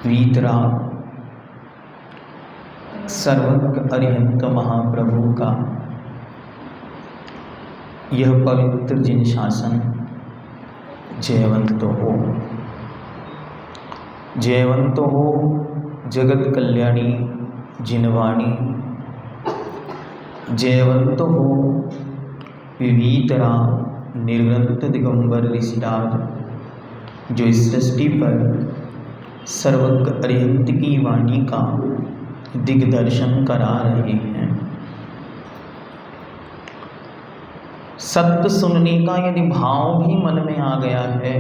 वीतराग सर्वज्ञ अरिहंत महाप्रभु का यह पवित्र जिन शासन जयवंत हो, जयवंत हो जगत कल्याणी जिनवाणी, जयवंत हो विवीतरा निर्ग्रंथ दिगंबर ऋषिराज, जो इस सृष्टि पर सर्वज्ञ अरिहंत की वाणी का दिग्दर्शन करा रहे हैं। सत्य सुनने का यदि भाव भी मन में आ गया है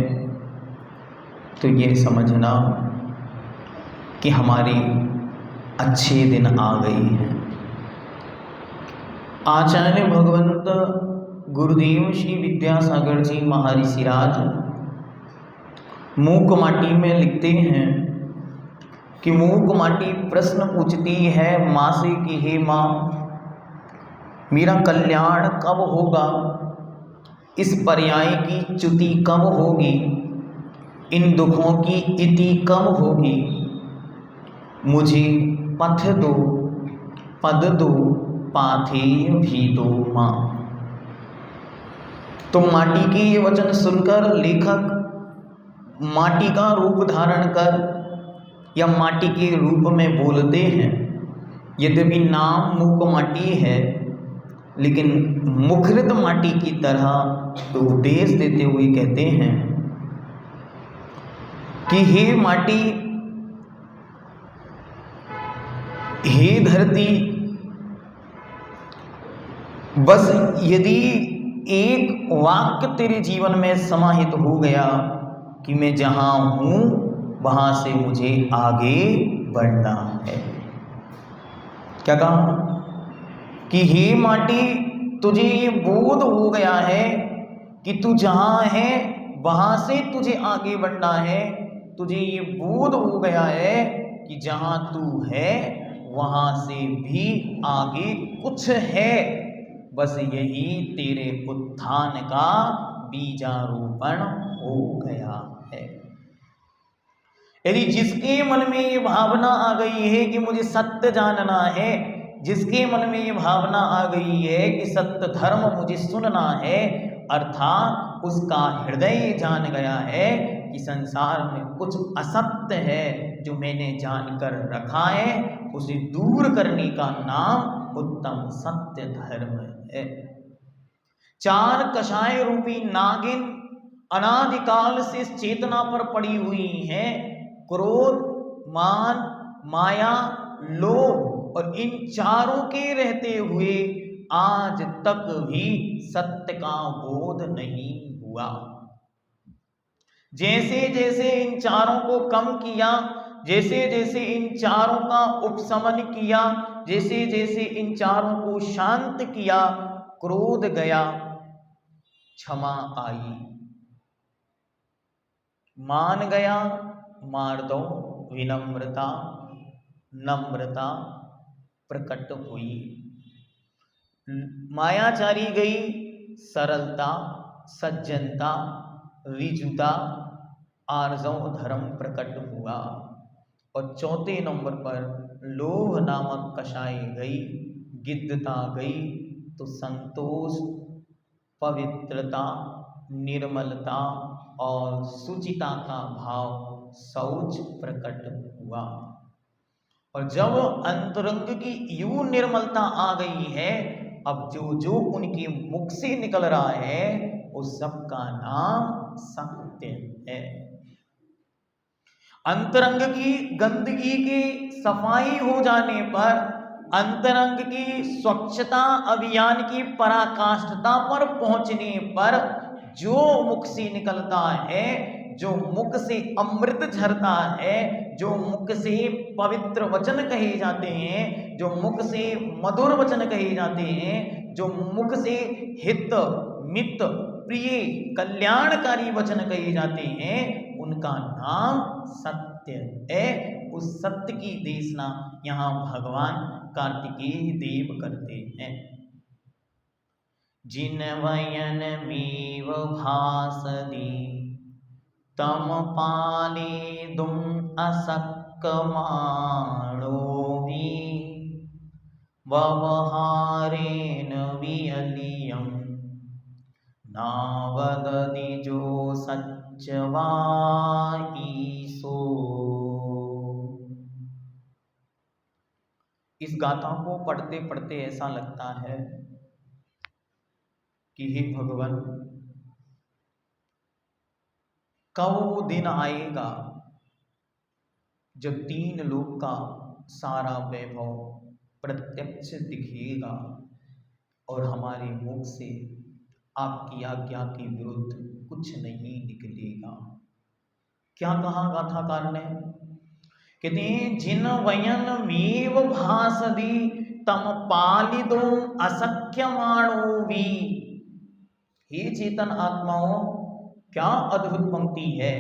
तो ये समझना कि हमारे अच्छे दिन आ गए हैं। आचार्य भगवंत गुरुदेव श्री विद्यासागर जी महर्षिराज मूक माटी में लिखते हैं कि मूक माटी प्रश्न पूछती है माँ से कि हे माँ, मेरा कल्याण कब होगा, इस पर्याय की च्युति कब होगी, इन दुखों की इति कब होगी, मुझे पथ दो पद दो पाथेय भी दो माँ। तो माटी के ये वचन सुनकर लेखक माटी का रूप धारण कर या माटी के रूप में बोलते हैं। यद्यपि नाम मूक माटी है, लेकिन मुखरित माटी की तरह उपदेश देते हुए कहते हैं कि हे माटी, हे धरती, बस यदि एक वाक्य तेरे जीवन में समाहित हो गया कि मैं जहां हूं वहां से मुझे आगे बढ़ना है। क्या कहा कि हे माटी, तुझे ये बोध हो गया है कि तू जहां है वहां से तुझे आगे बढ़ना है। तुझे ये बोध हो गया है कि जहां तू है वहां से भी आगे कुछ है। बस यही तेरे उत्थान का बीजारोपण हो गया है। यदि जिसके मन में ये भावना आ गई है कि मुझे सत्य जानना है, जिसके मन में ये भावना आ गई है कि सत्य धर्म मुझे सुनना है, अर्थात उसका हृदय जान गया है कि संसार में कुछ असत्य है जो मैंने जानकर रखा है, उसे दूर करने का नाम उत्तम सत्य धर्म है। चार कषाय रूपी नागिन अनादिकाल से इस चेतना पर पड़ी हुई हैं। क्रोध, मान, माया, लोभ, और इन चारों के रहते हुए आज तक भी सत्य का बोध नहीं हुआ। जैसे जैसे इन चारों को कम किया, जैसे जैसे इन चारों का उपशमन किया, जैसे जैसे इन चारों को शांत किया, क्रोध गया, क्षमा आई, मान गया, मार्दव, विनम्रता, नम्रता प्रकट हुई, मायाचारी गई, सरलता, सज्जनता, रिजुता, आर्जव धर्म प्रकट हुआ। और चौथे नंबर पर लोभ नामक कषाय गई, गिद्धता गई, तो संतोष, पवित्रता, निर्मलता और सुचिता का भाव शौच प्रकट हुआ। और जब अंतरंग की यूं निर्मलता आ गई है, अब जो जो उनके मुख से निकल रहा है उस सब का नाम सत्य है। अंतरंग की गंदगी की सफाई हो जाने पर, अंतरंग की स्वच्छता अभियान की पराकाष्ठता पर पहुंचने पर जो मुख से निकलता है, जो मुख से अमृत झरता है, जो मुख से पवित्र वचन कहे जाते हैं, जो मुख से मधुर वचन कहे जाते हैं, जो मुख से हित, मित, प्रिय, कल्याणकारी वचन कहे जाते हैं, उनका नाम सत्य है। उस सत्य की देशना यहाँ भगवान कार्तिकेय देव करते हैं। जिन वयन मीव भासदी तम पाले दुम असक्कमाणोऽपि व्यवहारेण विअलियं नावदति जो सच्चवाईसो। इस गाथा को पढ़ते पढ़ते ऐसा लगता है कि हे भगवान, कब वो दिन आएगा जब तीन लोक का सारा वैभव प्रत्यक्ष दिखेगा और हमारे मुख से आपकी आज्ञा के विरुद्ध कुछ नहीं निकलेगा। क्या कहा गाथाकार ने? कहते हैं जिन वयन मेव भासदी तम पालिदो असख्यमाणोऽपि। हे चेतन आत्माओं, क्या अद्भुत पंक्ति है।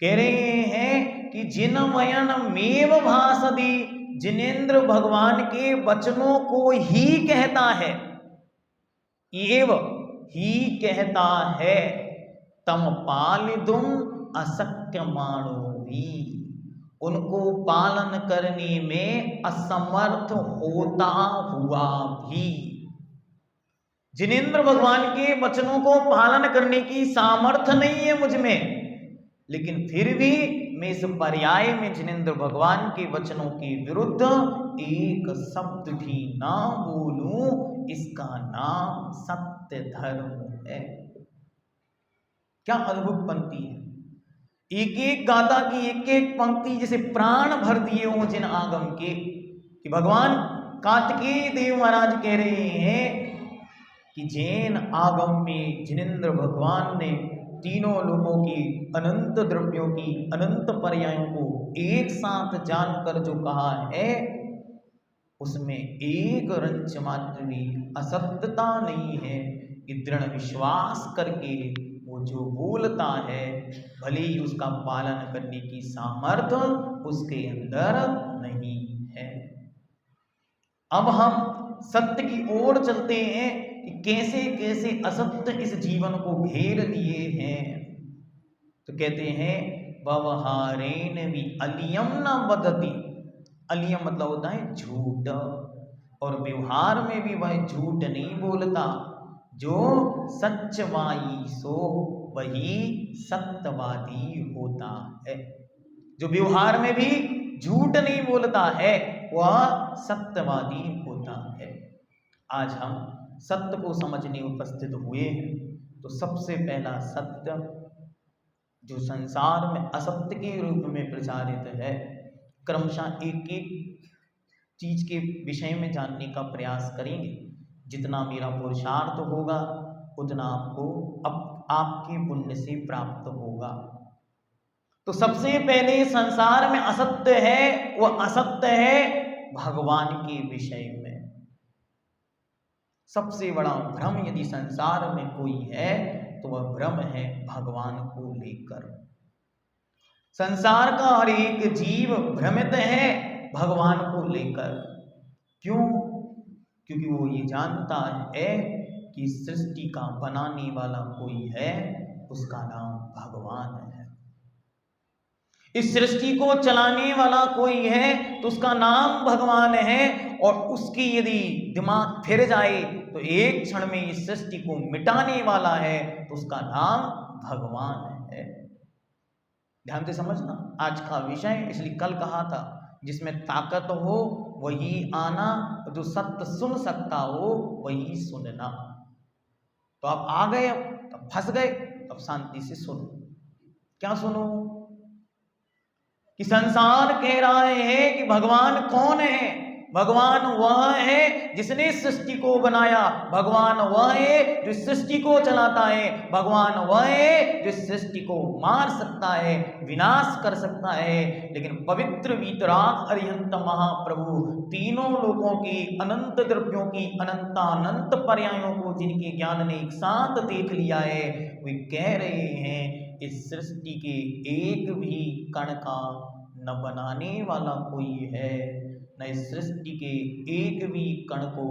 कह रहे हैं कि जिन वयन मेव भासदी, जिनेंद्र भगवान के वचनों को ही कहता है, एव ही कहता है, तम पालिदुम असख्यमाणोऽपि, उनको पालन करने में असमर्थ होता हुआ भी। जिनेंद्र भगवान के वचनों को पालन करने की सामर्थ्य नहीं है मुझ में, लेकिन फिर भी मैं इस पर्याय में जिनेंद्र भगवान के वचनों के विरुद्ध एक शब्द भी ना बोलूं, इसका नाम सत्य धर्म है। क्या अद्भुत पंक्ति है। एक एक गाथा की एक एक पंक्ति जैसे प्राण भर दिए हों जिन आगम के, कि भगवान कार्तिकेय देव महाराज कह रहे हैं कि जैन आगम में जिनेंद्र भगवान ने तीनों लोगों की अनंत द्रव्यों की अनंत पर्यायों को एक साथ जानकर जो कहा है, उसमें एक रंच मात्र भी असत्यता नहीं है। कि दृढ़ विश्वास करके वो जो बोलता है, भले ही उसका पालन करने की सामर्थ्य उसके अंदर नहीं है। अब हम सत्य की ओर चलते हैं कि कैसे कैसे असत्य इस जीवन को घेर लिए हैं। तो कहते हैं व्यवहारेण भी अलियम न वदति। अलियम मतलब होता है झूठ, और व्यवहार में भी वह झूठ नहीं बोलता। जो सच्चवाई सो वही सत्यवादी होता है। जो व्यवहार में भी झूठ नहीं बोलता है वह सत्यवादी होता है। आज हम सत्य को समझने उपस्थित हुए हैं, तो सबसे पहला सत्य जो संसार में असत्य के रूप में प्रचारित है, क्रमशः एक एक चीज के विषय में जानने का प्रयास करेंगे। जितना मेरा पुरुषार्थ होगा उतना आपको आपके पुण्य से प्राप्त होगा। तो सबसे पहले संसार में असत्य है, वह असत्य है भगवान के विषय में। सबसे बड़ा भ्रम यदि संसार में कोई है तो वह भ्रम है भगवान को लेकर। संसार का हर एक जीव भ्रमित है भगवान को लेकर। क्यों? क्योंकि वो ये जानता है कि सृष्टि का बनाने वाला कोई है, उसका नाम भगवान है। इस सृष्टि को चलाने वाला कोई है तो उसका नाम भगवान है, और उसकी यदि दिमाग फिर जाए तो एक क्षण में इस सृष्टि को मिटाने वाला है, तो उसका नाम भगवान है। ध्यान से समझना आज का विषय, इसलिए कल कहा था जिसमें ताकत हो वही आना, जो सत्य सुन सकता हो वही सुनना। तो आप आ गए, तब फंस गए, तब शांति से सुनो। क्या सुनो? कि संसार कह रहा है कि भगवान कौन है? भगवान वह है जिसने सृष्टि को बनाया, भगवान वह है जो सृष्टि को चलाता है, भगवान वह है जो सृष्टि को मार सकता है, विनाश कर सकता है। लेकिन पवित्र वीतराग अरिहंत महाप्रभु तीनों लोगों की अनंत द्रव्यों की अनंत पर्यायों को जिनके ज्ञान ने एक साथ देख लिया है, वे कह रहे हैं इस सृष्टि के एक भी कण का न बनाने वाला कोई है, न इस सृष्टि के एक भी कण को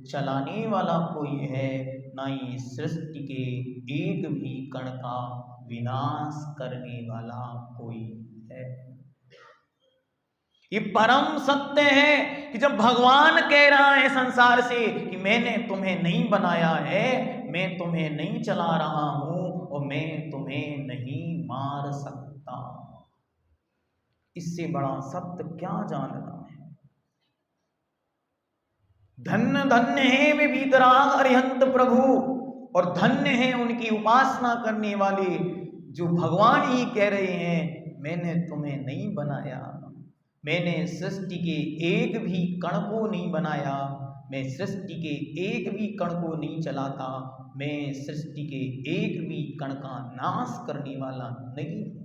चलाने वाला कोई है, न ही इस सृष्टि के एक भी कण का विनाश करने वाला कोई है। ये परम सत्य है कि जब भगवान कह रहा है संसार से कि मैंने तुम्हें नहीं बनाया है, मैं तुम्हें नहीं चला रहा हूं और मैं तुम्हें नहीं मार सकता, इससे बड़ा सत्य क्या जानना है। धन्य धन्य है वे वीतराग अरिहंत प्रभु, और धन्य है उनकी उपासना करने वाले जो भगवान ही कह रहे हैं मैंने तुम्हें नहीं बनाया, मैंने सृष्टि के एक भी कण को नहीं बनाया, मैं सृष्टि के एक भी कण को नहीं चलाता, मैं सृष्टि के एक भी कण का नाश करने वाला नहीं हूं।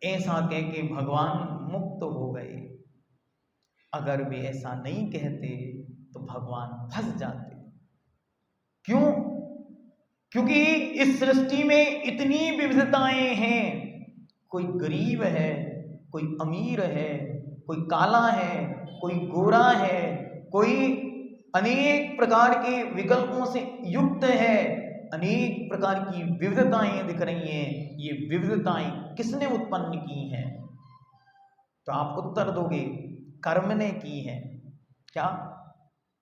ऐसा कह के भगवान मुक्त हो गए। अगर वे ऐसा नहीं कहते तो भगवान फंस जाते। क्यों? क्योंकि इस सृष्टि में इतनी विविधताएं हैं, कोई गरीब है, कोई अमीर है, कोई काला है, कोई गोरा है, कोई अनेक प्रकार के विकल्पों से युक्त है, अनेक प्रकार की विविधताएं दिख रही हैं। ये विविधताएं किसने उत्पन्न की हैं? तो आप उत्तर दोगे कर्म ने की है। क्या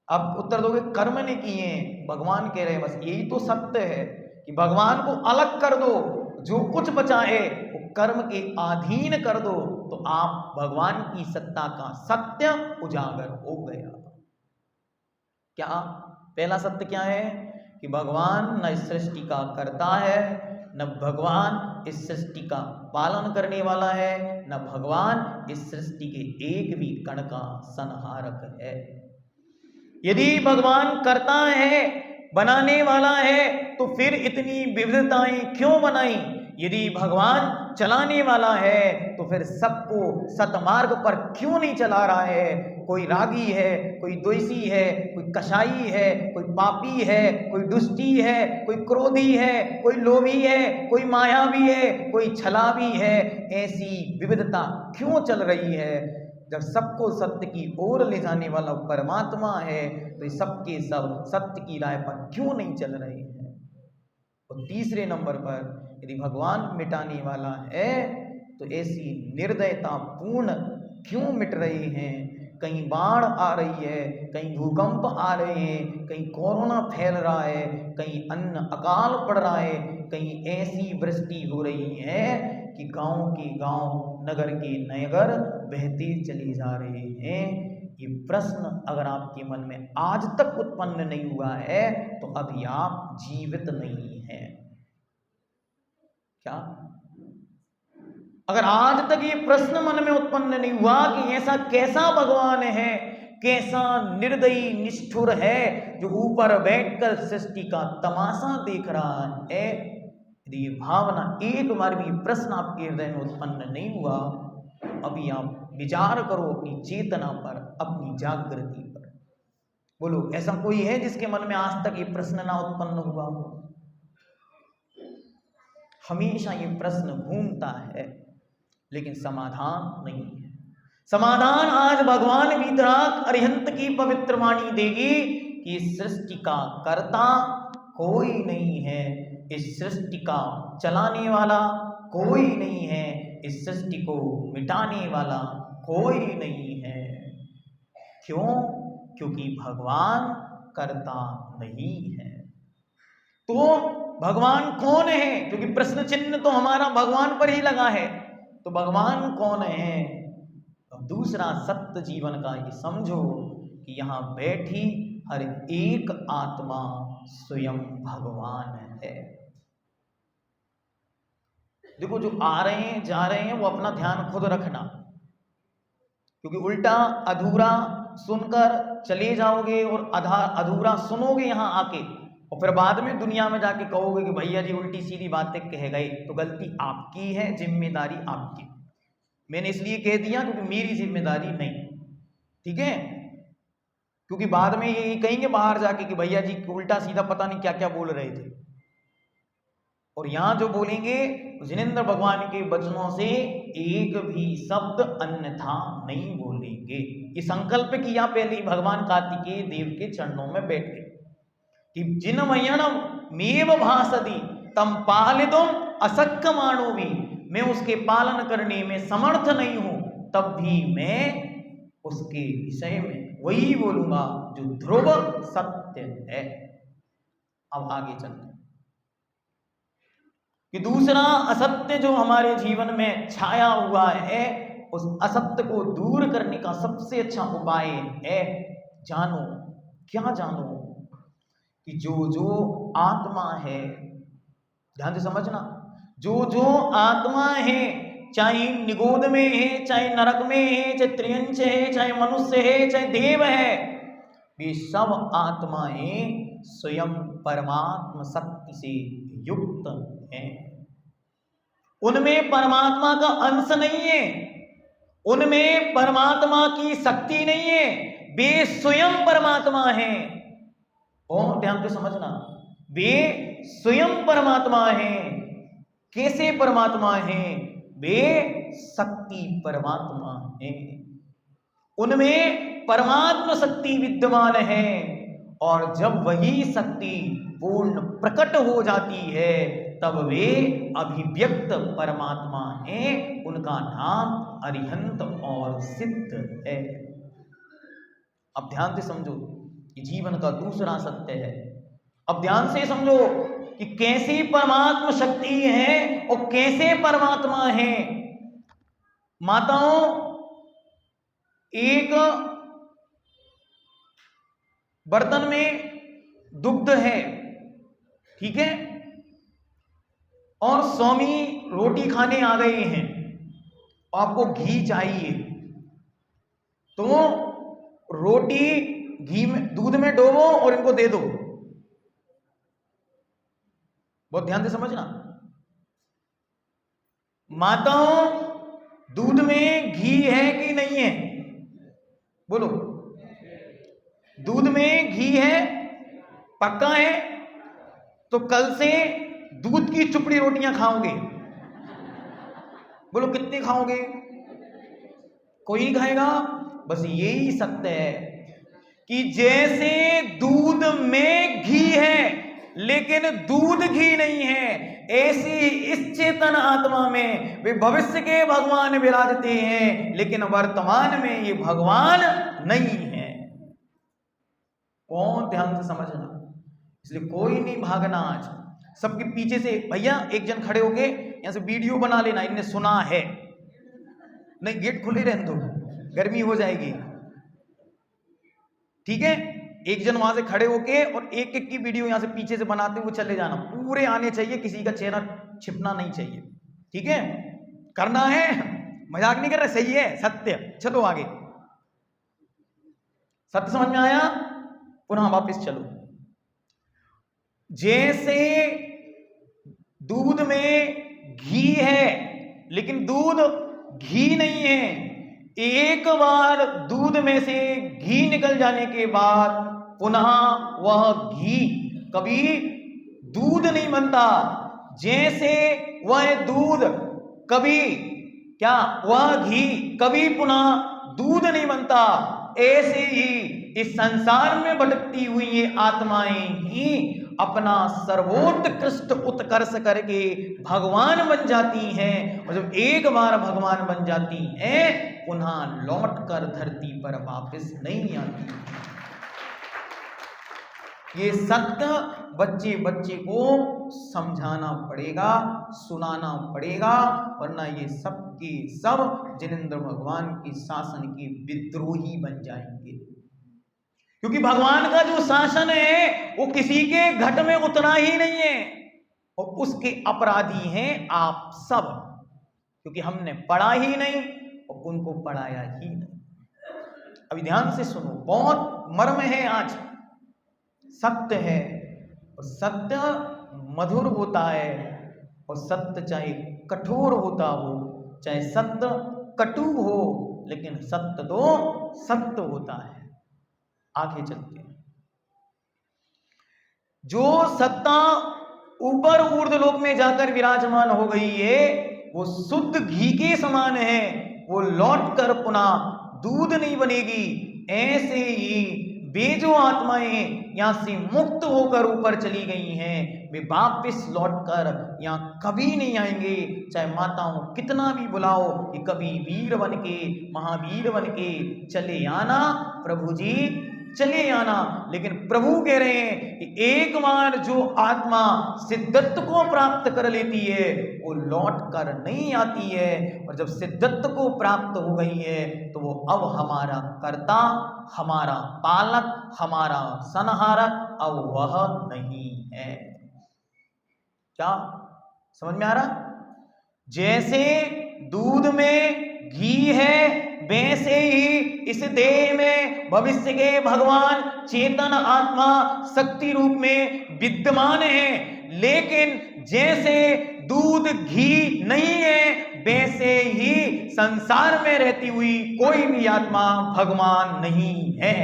आप उत्तर दोगे? कर्म ने की है। भगवान कह रहे हैं बस यही तो सत्य है कि भगवान को अलग कर दो, जो कुछ बचा है वो कर्म के अधीन कर दो, तो आप भगवान की सत्ता का सत्य उजागर हो गया। क्या पहला सत्य क्या है? कि भगवान न इस सृष्टि का करता है, न भगवान इस सृष्टि का पालन करने वाला है, न भगवान इस सृष्टि के एक भी कण का संहारक है। यदि भगवान करता है, बनाने वाला है, तो फिर इतनी विविधताएं क्यों बनाई? यदि भगवान चलाने वाला है तो फिर सबको सतमार्ग पर क्यों नहीं चला रहा है? कोई रागी है, कोई द्वेषी है, कोई कषाई है, कोई पापी है, कोई दुष्टी है, कोई क्रोधी है, कोई लोभी है, कोई मायावी है, कोई छलावी है। ऐसी विविधता क्यों चल रही है? जब सबको सत्य की ओर ले जाने वाला परमात्मा है तो सबके सब सत्य की राह पर क्यों नहीं चल रहे हैं? और तीसरे नंबर पर यदि भगवान मिटाने वाला है तो ऐसी निर्दयता पूर्ण क्यों मिट रही हैं? कहीं बाढ़ आ रही है, कहीं भूकंप आ रहे हैं, कहीं कोरोना फैल रहा है, कहीं अन्न अकाल पड़ रहा है, कहीं ऐसी वृष्टि हो रही है कि गांव के गांव, नगर के नगर बहते चले जा रहे हैं। ये प्रश्न अगर आपके मन में आज तक उत्पन्न नहीं हुआ है तो अभी आप जीवित नहीं हैं। क्या? अगर आज तक ये प्रश्न मन में उत्पन्न नहीं हुआ कि ऐसा कैसा भगवान है, कैसा निर्दयी निष्ठुर है जो ऊपर बैठकर सृष्टि का तमाशा देख रहा है, यदि ये भावना एक बार भी प्रश्न आपके हृदय में उत्पन्न नहीं हुआ, अभी आप विचार करो अपनी चेतना पर, अपनी जागृति पर। बोलो, ऐसा कोई है जिसके मन में आज तक ये प्रश्न ना उत्पन्न हुआ हो? हमेशा ये प्रश्न घूमता है लेकिन समाधान नहीं है। समाधान आज भगवान वीतराग अरिहंत की पवित्र वाणी देगी कि इस सृष्टि का कर्ता कोई नहीं है, इस सृष्टि का चलाने वाला कोई नहीं है, इस सृष्टि को मिटाने वाला कोई नहीं है। क्यों? क्योंकि भगवान कर्ता नहीं है। तो भगवान कौन है? क्योंकि प्रश्न चिन्ह तो हमारा भगवान पर ही लगा है, तो भगवान कौन है? अब दूसरा सत्य जीवन का ये समझो कि यहां बैठी हर एक आत्मा स्वयं भगवान है। देखो, जो आ रहे हैं जा रहे हैं वो अपना ध्यान खुद रखना, क्योंकि उल्टा अधूरा सुनकर चले जाओगे और अधूरा सुनोगे यहां आके, और फिर बाद में दुनिया में जाके कहोगे कि भैया जी उल्टी सीधी बातें कह गए, तो गलती आपकी है, जिम्मेदारी आपकी। मैंने इसलिए कह दिया क्योंकि मेरी जिम्मेदारी नहीं, ठीक है? क्योंकि बाद में ये कहेंगे बाहर जाके कि भैया जी उल्टा सीधा पता नहीं क्या क्या बोल रहे थे, और यहां जो बोलेंगे जिनेंद्र भगवान के वचनों से एक भी शब्द अन्यथा नहीं बोलेंगे। ये संकल्प किया पहले ही भगवान कार्तिकेय देव के चरणों में बैठ गए कि जिनमयण मेव भासति तम पालितुम असक्यमाणो भी, मैं उसके पालन करने में समर्थ नहीं हूं, तब भी मैं उसके विषय में वही बोलूंगा जो ध्रुव सत्य है। अब आगे चलते हैं कि दूसरा असत्य जो हमारे जीवन में छाया हुआ है, उस असत्य को दूर करने का सबसे अच्छा उपाय है, जानो। क्या जानो? कि जो जो आत्मा है, ध्यान से समझना, जो जो आत्मा है, चाहे निगोद में है, चाहे नरक में है, चाहे त्रियंच है, चाहे मनुष्य है, चाहे देव है, वे सब आत्माएं स्वयं परमात्मा शक्ति से युक्त हैं। उनमें परमात्मा का अंश नहीं है, उनमें परमात्मा की शक्ति नहीं है, वे स्वयं परमात्मा हैं। और ध्यान से समझना, वे स्वयं परमात्मा हैं। कैसे परमात्मा हैं? वे शक्ति परमात्मा हैं, उनमें परमात्मा शक्ति विद्यमान है। और जब वही शक्ति पूर्ण प्रकट हो जाती है, तब वे अभिव्यक्त परमात्मा हैं, उनका नाम अरिहंत और सिद्ध है। अब ध्यान से समझो, ये जीवन का दूसरा सत्य है। अब ध्यान से समझो कि कैसी परमात्मा शक्ति है और कैसे परमात्मा है। माताओं, एक बर्तन में दुग्ध है, ठीक है, और स्वामी रोटी खाने आ गए हैं, आपको घी चाहिए, तो रोटी घी में, दूध में डोबो और इनको दे दो। बहुत ध्यान से समझना। माताओं, दूध में घी है कि नहीं है? बोलो। दूध में घी है, पक्का है? तो कल से दूध की चुपड़ी रोटियां खाओगे। बोलो, कितनी खाओगे? कोई नहीं खाएगा। बस यही सत्य है कि जैसे दूध में घी है लेकिन दूध घी नहीं है, ऐसी इस चेतन आत्मा में वे भविष्य के भगवान विराजते हैं, लेकिन वर्तमान में ये भगवान नहीं है। कौन? ध्यान से समझना। इसलिए कोई नहीं भागना आज सबके पीछे से। भैया एक जन खड़े होके यहां से वीडियो बना लेना, इनने सुना है। नहीं, गेट खुले रहने दो, गर्मी हो जाएगी, ठीक है। एक जन वहां से खड़े होके और एक एक की वीडियो यहां से पीछे से बनाते हुए चले जाना, पूरे आने चाहिए, किसी का चेहरा छिपना नहीं चाहिए, ठीक है। करना है, मजाक नहीं कर रहे, सही है, सत्य। चलो आगे, सत्य समझ में आया? पुनः वापस चलो। जैसे दूध में घी है लेकिन दूध घी नहीं है, एक बार दूध में से घी निकल जाने के बाद पुनः वह घी कभी दूध नहीं बनता। जैसे वह दूध कभी क्या, वह घी कभी पुनः दूध नहीं बनता, ऐसे ही इस संसार में भटकती हुई ये आत्माएं ही अपना सर्वोत्कृष्ट उत्कर्ष करके भगवान बन जाती हैं। और जब एक बार भगवान बन जाती हैं, पुनः लौटकर धरती पर वापस नहीं आती। ये सत्य बच्चे बच्चे को समझाना पड़ेगा, सुनाना पड़ेगा, वरना ये सब के सब जिनेंद्र भगवान के शासन के विद्रोही बन जाएंगे। क्योंकि भगवान का जो शासन है वो किसी के घट में उतना ही नहीं है, और उसके अपराधी हैं आप सब, क्योंकि हमने पढ़ा ही नहीं और उनको पढ़ाया ही नहीं। अभी ध्यान से सुनो, बहुत मर्म है आज। सत्य है और सत्य मधुर होता है, और सत्य चाहे कठोर होता हो, चाहे सत्य कटु हो, लेकिन सत्य तो सत्य होता है। आगे चलते हैं। जो सत्ता ऊपर ऊर्ध्वलोक में जाकर विराजमान हो गई है, वो शुद्ध घी के समान है, वो लौटकर पुनः दूध नहीं बनेगी। ऐसे ही वे जो आत्माएं यहां से मुक्त होकर ऊपर चली गई हैं, वे वापिस लौट कर यहाँ कभी नहीं आएंगे। चाहे माताओं कितना भी बुलाओ कि कभी वीर बन के, महावीर बन के चले आना प्रभु जी, चले आना। लेकिन प्रभु कह रहे हैं कि एक बार जो आत्मा सिद्धत्व को प्राप्त कर लेती है वो लौट कर नहीं आती है, और जब सिद्धत्व को प्राप्त हो गई है तो वो अब हमारा कर्ता, हमारा पालक, हमारा संहारक अब वह नहीं है। क्या समझ में आ रहा? जैसे दूध में घी है वैसे ही इस देह में भविष्य के भगवान चेतन आत्मा शक्ति रूप में विद्यमान है। लेकिन जैसे दूध घी नहीं है वैसे ही संसार में रहती हुई कोई भी आत्मा भगवान नहीं है।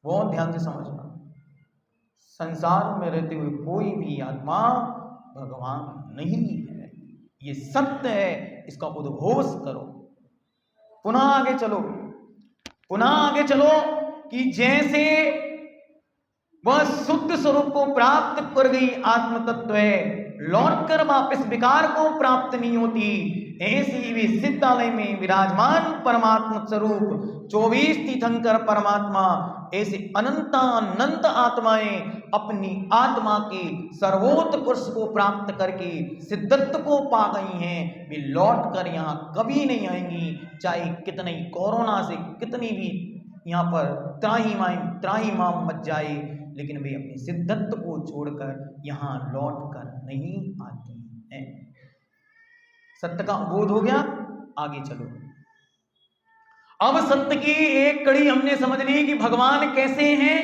बहुत ध्यान से समझना, संसार में रहती हुई कोई भी आत्मा भगवान नहीं है। ये सत्य है, इसका उद्घोष करो। पुनः आगे चलो, पुनः आगे चलो कि जैसे वह शुद्ध स्वरूप को प्राप्त कर गई आत्म तत्व है, लौट कर वापस विकार को प्राप्त नहीं होती, ऐसी भी सिद्धालय में विराजमान परमात्मा स्वरूप 24 तीर्थंकर परमात्मा ऐसे अनंत आत्माएं अपनी आत्मा के सर्वोत्कर्ष को प्राप्त करके सिद्धत्व को पा गई हैं। वे लौट कर यहाँ कभी नहीं आएंगी, चाहे कितनी कोरोना से कितनी भी यहाँ पर त्राहिमाम मच जाए, लेकिन वे अपनी सिद्धत्व को छोड़कर यहाँ लौट कर नहीं आती हैं। सत्य का बोध हो गया, आगे चलो। अब सत्य की एक कड़ी हमने समझ ली कि भगवान कैसे हैं।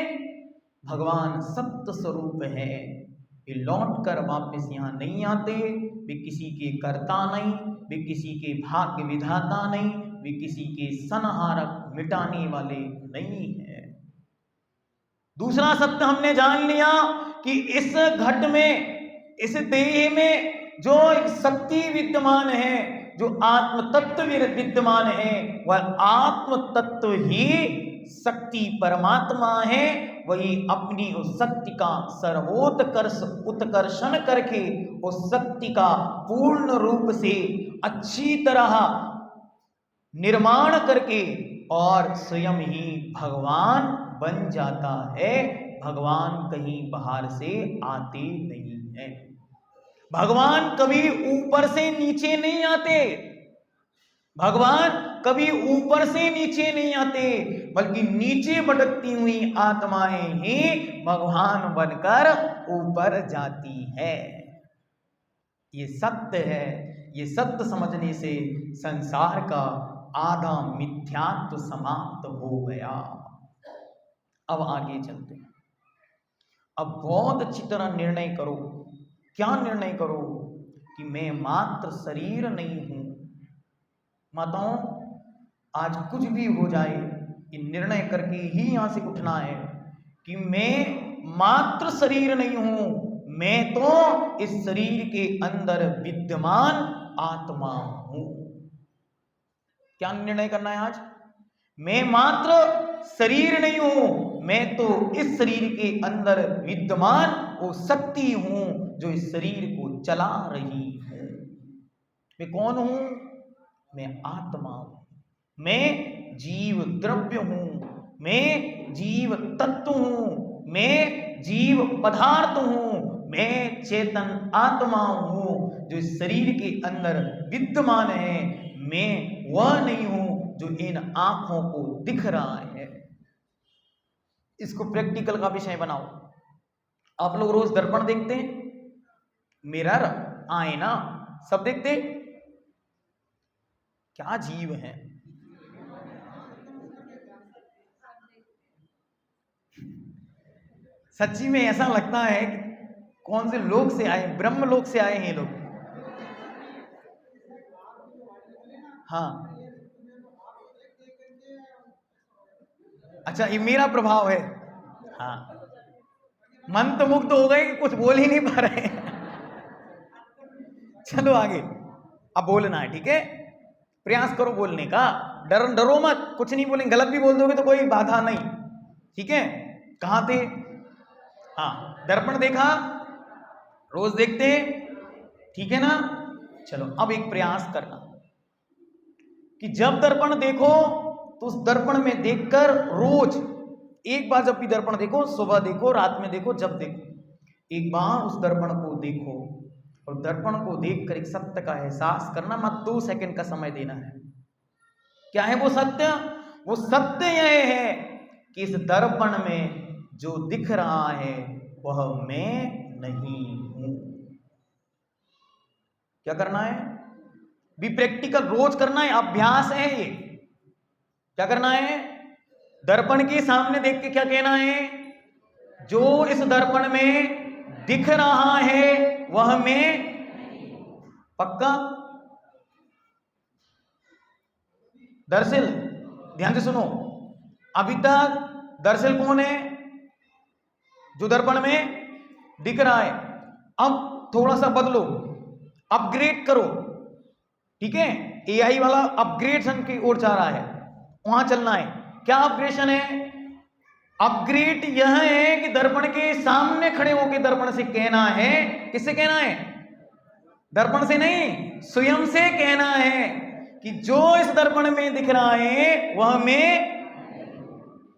भगवान सत्य स्वरूप है, वे लौट कर वापस यहाँ नहीं आते, वे किसी के कर्ता नहीं, वे किसी के भाग्य विधाता नहीं, वे किसी के संहारक मिटाने वाले नहीं है। दूसरा सत्य हमने जान लिया कि इस घट में, इस देह में जो शक्ति विद्यमान है, जो आत्म तत्व विद्यमान है, वह आत्म तत्व ही शक्ति परमात्मा है। वही अपनी उस शक्ति का सर्वोत्कर्ष उत्कर्षण करके उस शक्ति का पूर्ण रूप से अच्छी तरह निर्माण करके और स्वयं ही भगवान बन जाता है। भगवान कहीं बाहर से आते नहीं है। भगवान कभी ऊपर से नीचे नहीं आते, भगवान कभी ऊपर से नीचे नहीं आते, बल्कि नीचे भटकती हुई आत्माएं ही भगवान बनकर ऊपर जाती है। ये सत्य है। ये सत्य समझने से संसार का आधा मिथ्यात्व समाप्त हो गया। अब आगे चलते हैं। अब बहुत अच्छी तरह निर्णय करो। क्या निर्णय करो? कि मैं मात्र शरीर नहीं हूं। माताओं, आज कुछ भी हो जाए, ये निर्णय करके ही यहां से उठना है कि मैं मात्र शरीर नहीं हूं, मैं तो इस शरीर के अंदर विद्यमान आत्मा हूं। क्या निर्णय करना है आज? मैं मात्र शरीर नहीं हूं, मैं तो इस शरीर के अंदर विद्यमान वो शक्ति हूं जो इस शरीर को चला रही है। मैं कौन हूं? मैं आत्मा हूं, मैं जीव द्रव्य हूं, मैं जीव तत्व हूं, मैं जीव पदार्थ हूं, मैं चेतन आत्मा हूं जो इस शरीर के अंदर विद्यमान है। मैं वह नहीं हूं जो इन आंखों को दिख रहा है। इसको प्रैक्टिकल का विषय बनाओ। आप लोग रोज दर्पण देखते हैं, मिरर, आईना, सब देखते? क्या जीव है? सच्ची में ऐसा लगता है कि कौन से लोक से आए, ब्रह्म लोक से आए हैं लोग। हाँ, अच्छा, ये मेरा प्रभाव है। हाँ, मन तो मुग्ध हो गए कि कुछ बोल ही नहीं पा रहे। चलो आगे, अब बोलना है, ठीक है? प्रयास करो बोलने का, डरो मत, कुछ नहीं बोलेंगे। गलत भी बोल दोगे तो कोई बाधा नहीं, ठीक है? कहां थे? हाँ, दर्पण देखा, रोज देखते, ठीक है ना। चलो अब एक प्रयास करना कि जब दर्पण देखो तो उस दर्पण में देखकर रोज एक बार, जब भी दर्पण देखो, सुबह देखो, रात में देखो, जब देखो, एक बार उस दर्पण को देखो और दर्पण को देखकर एक सत्य का एहसास करना। मत 2 सेकंड का समय देना है। क्या है वो सत्य? वो सत्य यह है कि इस दर्पण में जो दिख रहा है वह मैं नहीं हूं। क्या करना है? भी प्रैक्टिकल रोज करना है, अभ्यास है ये। क्या करना है? दर्पण के सामने देख के क्या कहना है? जो इस दर्पण में दिख रहा है वह मैं। पक्का? दरअसल ध्यान से सुनो, अभी तक दरअसल कौन है? जो दर्पण में दिख रहा है। अब थोड़ा सा बदलो, अपग्रेड करो, ठीक है। एआई वाला अपग्रेडेशन की ओर जा रहा है, वहां चलना है। क्या अपग्रेडेशन है? अपग्रेड यह है कि दर्पण के सामने खड़े होकर दर्पण से कहना है। किससे कहना है? दर्पण से नहीं, स्वयं से कहना है कि जो इस दर्पण में दिख रहा है वह मैं।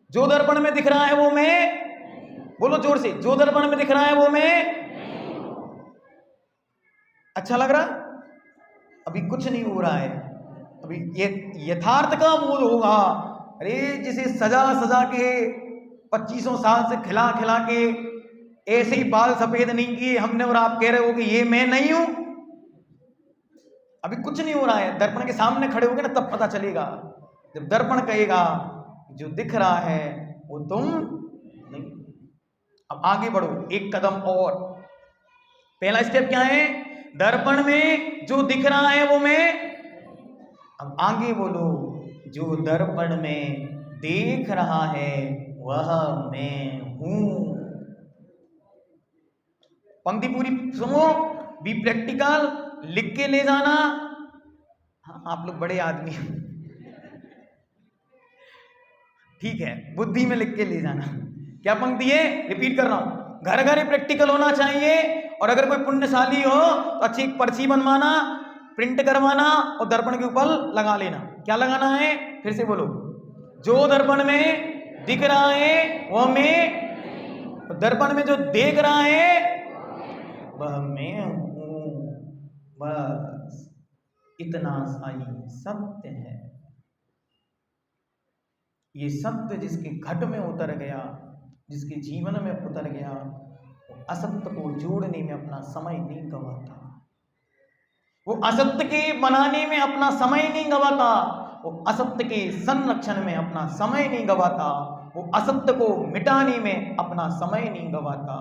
जो दर्पण में दिख रहा है वो मैं। बोलो जोर से, जो दर्पण में दिख रहा है वो मैं। अच्छा लग रहा? अभी कुछ नहीं हो रहा है, अभी ये यथार्थ का बोध होगा। अरे जिसे सजा सजा के 2500 साल से खिला खिला के ऐसे ही बाल सफेद नहीं किए हमने, और आप कह रहे हो कि ये मैं नहीं हूं। अभी कुछ नहीं हो रहा है, दर्पण के सामने खड़े होगे ना तब पता चलेगा। जब दर्पण कहेगा जो दिख रहा है वो तुम नहीं। अब आगे बढ़ो एक कदम और। पहला स्टेप क्या है? दर्पण में जो दिख रहा है वो मैं। अब आगे बोलो, जो दर्पण में देख रहा है वह मैं हूं। पंक्ति पूरी सुनो, बी प्रैक्टिकल, लिख के ले जाना। हाँ, आप लोग बड़े आदमी हैं, ठीक है, बुद्धि में लिख के ले जाना। क्या पंक्ति है? रिपीट कर रहा हूं, घर घर प्रैक्टिकल होना चाहिए। और अगर कोई पुण्यशाली हो तो अच्छी एक पर्ची बनवाना, प्रिंट करवाना और दर्पण के ऊपर लगा लेना। क्या लगाना है? फिर से बोलो, जो दर्पण में दिख रहा है वह मैं, दर्पण में जो देख रहा है वह मैं हूं। बस इतना सा ही सत्य है। ये सत्य जिसके घट में उतर गया, जिसके जीवन में उतर गया, वो असत्य को जोड़ने में अपना समय नहीं गंवाता, वो असत्य के बनाने में अपना समय नहीं गंवाता, वो असत्य के संरक्षण में अपना समय नहीं गंवाता, वो असत्य को मिटाने में अपना समय नहीं गंवाता।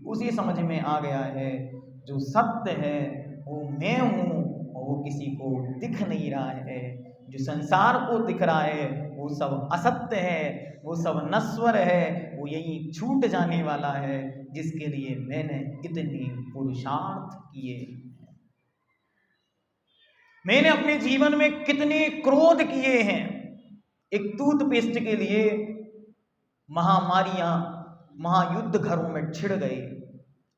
उसी समझ में आ गया है जो सत्य है वो मैं हूं और वो किसी को दिख नहीं रहा है। जो संसार को दिख रहा है वो सब असत्य है, वो सब नश्वर है, वो यही छूट जाने वाला है, जिसके लिए मैंने इतने पुरुषार्थ किए। मैंने अपने जीवन में कितने क्रोध किए हैं। एक टूथपेस्ट के लिए महामारियां, महायुद्ध घरों में छिड़ गए,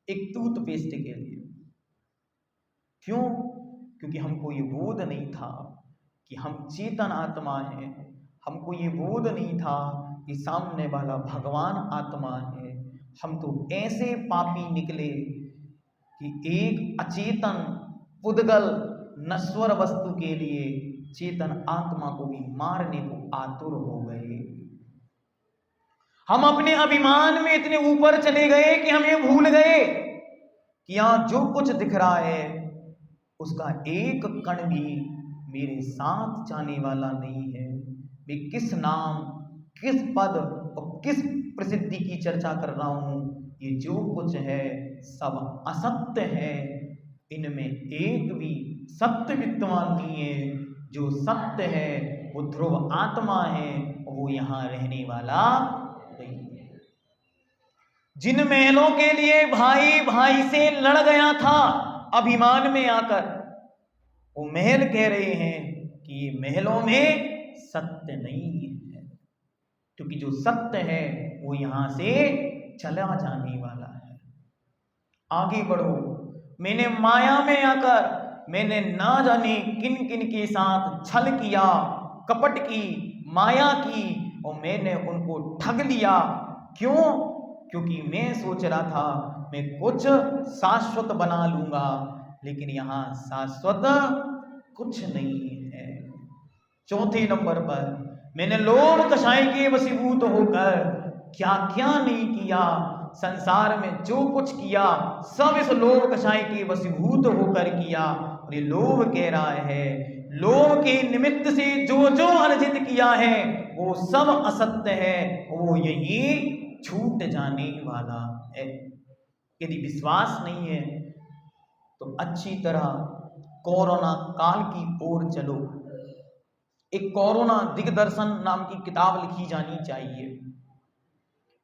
एक टूथपेस्ट के लिए। क्यों? क्योंकि हमको ये बोध नहीं था कि हम चेतन आत्मा हैं, हमको ये बोध नहीं था कि सामने वाला भगवान आत्मा है। हम तो ऐसे पापी निकले कि एक अचेतन उद्गल नश्वर वस्तु के लिए चेतन आत्मा को भी मारने को आतुर हो गए। हम अपने अभिमान में इतने ऊपर चले गए कि हम ये भूल गए कि यहां जो कुछ दिख रहा है उसका एक कण भी मेरे साथ जाने वाला नहीं है। मैं किस नाम, किस पद और किस प्रसिद्धि की चर्चा कर रहा हूं, ये जो कुछ है सब असत्य है। इनमें एक भी सत्य विद्यमान नहीं है। जो सत्य है वो ध्रुव आत्मा है और वो यहां रहने वाला नहीं है। जिन महलों के लिए भाई भाई से लड़ गया था अभिमान में आकर, वो महल कह रहे हैं कि ये महलों में सत्य नहीं है, क्योंकि जो सत्य है वो यहां से चला जाने वाला है। आगे बढ़ो। मैंने माया में आकर मैंने ना जाने किन किन के साथ छल किया, कपट की, माया की, और मैंने उनको ठग लिया। क्यों? क्योंकि मैं सोच रहा था मैं कुछ शाश्वत बना लूंगा, लेकिन यहां शाश्वत कुछ नहीं है। चौथे नंबर पर, मैंने लोभ कषाय के वशीभूत होकर क्या क्या नहीं किया। संसार में जो कुछ किया सब इस लोभ कषाय के वशीभूत होकर किया। और ये लोभ कह रहा है, लोभ के निमित्त से जो जो अर्जित किया है वो सब असत्य है, वो यही छूट जाने वाला है। यदि विश्वास नहीं है तो अच्छी तरह कोरोना काल की ओर चलो। एक कोरोना दिग्दर्शन नाम की किताब लिखी जानी चाहिए।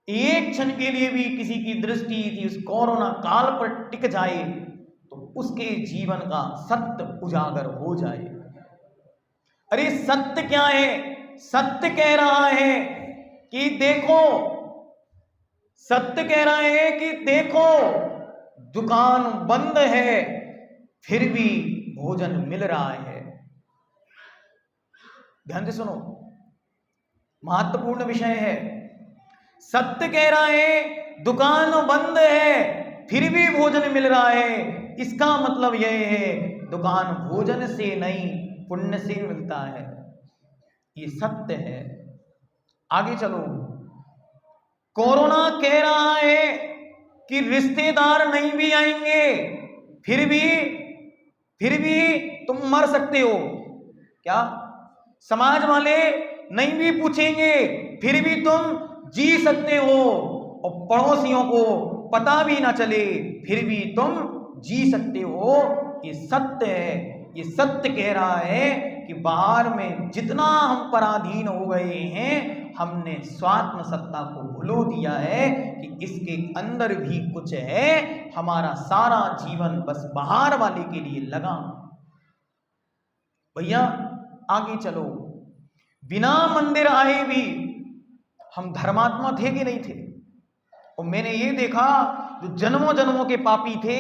एक क्षण के लिए भी किसी की दृष्टि थी उस कोरोना काल पर टिक जाए तो उसके जीवन का सत्य उजागर हो जाए। अरे सत्य क्या है? सत्य कह रहा है कि देखो, सत्य कह रहा है कि देखो, दुकान बंद है फिर भी भोजन मिल रहा है। ध्यान से सुनो, महत्वपूर्ण विषय है। सत्य कह रहा है दुकान बंद है फिर भी भोजन मिल रहा है। इसका मतलब यह है दुकान भोजन से नहीं पुण्य से मिलता है। ये सत्य है। आगे चलो। कोरोना कह रहा है कि रिश्तेदार नहीं भी आएंगे फिर भी तुम मर सकते हो। क्या? समाज वाले नहीं भी पूछेंगे फिर भी तुम जी सकते हो, और पड़ोसियों को पता भी ना चले फिर भी तुम जी सकते हो। ये सत्य है। ये सत्य कह रहा है कि बाहर में जितना हम पराधीन हो गए हैं, हमने स्वात्म सत्ता को भुलो दिया है कि इसके अंदर भी कुछ है। हमारा सारा जीवन बस बाहर वाले के लिए लगा। भैया आगे चलो। बिना मंदिर आए भी हम धर्मात्मा थे कि नहीं थे? और मैंने ये देखा जो जन्मों जन्मों के पापी थे,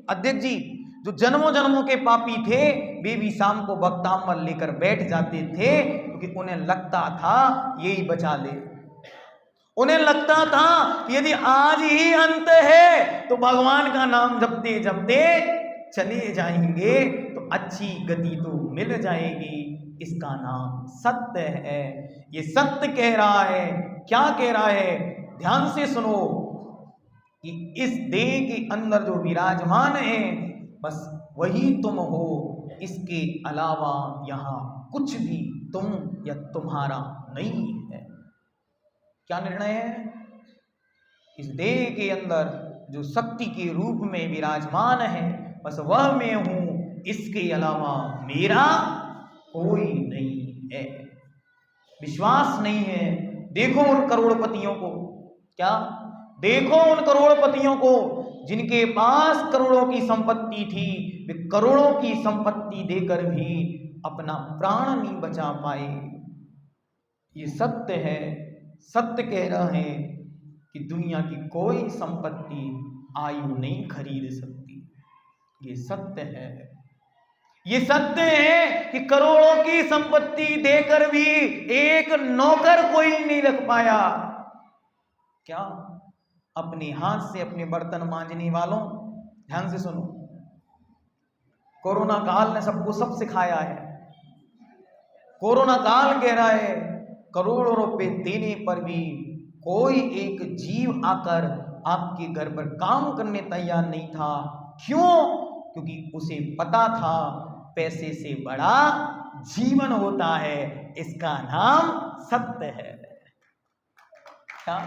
अध्यक्ष जी, जो जन्मों जन्मों के पापी थे वे भी शाम को भक्तांबर लेकर बैठ जाते थे, क्योंकि उन्हें लगता था यही बचा ले। उन्हें लगता था कि यदि आज ही अंत है तो भगवान का नाम जपते जपते चले जाएंगे तो अच्छी गति तो मिल जाएगी। इसका नाम सत्य है। ये सत्य कह रहा है। क्या कह रहा है? ध्यान से सुनो कि इस देह के अंदर जो विराजमान है बस वही तुम हो। इसके अलावा यहां कुछ भी तुम या तुम्हारा नहीं है। क्या निर्णय है? इस देह के अंदर जो शक्ति के रूप में विराजमान है बस वह मैं हूं, इसके अलावा मेरा कोई नहीं है। विश्वास नहीं है? देखो उन करोड़पतियों को। क्या? देखो उन करोड़पतियों को जिनके पास करोड़ों की संपत्ति थी। वे करोड़ों की संपत्ति देकर भी अपना प्राण नहीं बचा पाए। ये सत्य है। सत्य कह रहा है कि दुनिया की कोई संपत्ति आयु नहीं खरीद सकती। ये सत्य है। ये सत्य है कि करोड़ों की संपत्ति देकर भी एक नौकर कोई नहीं रख पाया। क्या? अपने हाथ से अपने बर्तन मांजने वालों, ध्यान से सुनो, कोरोना काल ने सबको सब सिखाया है। कोरोना काल कह रहा है करोड़ों रुपए देने पर भी कोई एक जीव आकर आपके घर पर काम करने तैयार नहीं था। क्यों? क्योंकि उसे पता था पैसे से बड़ा जीवन होता है। इसका नाम सत्य है। क्या?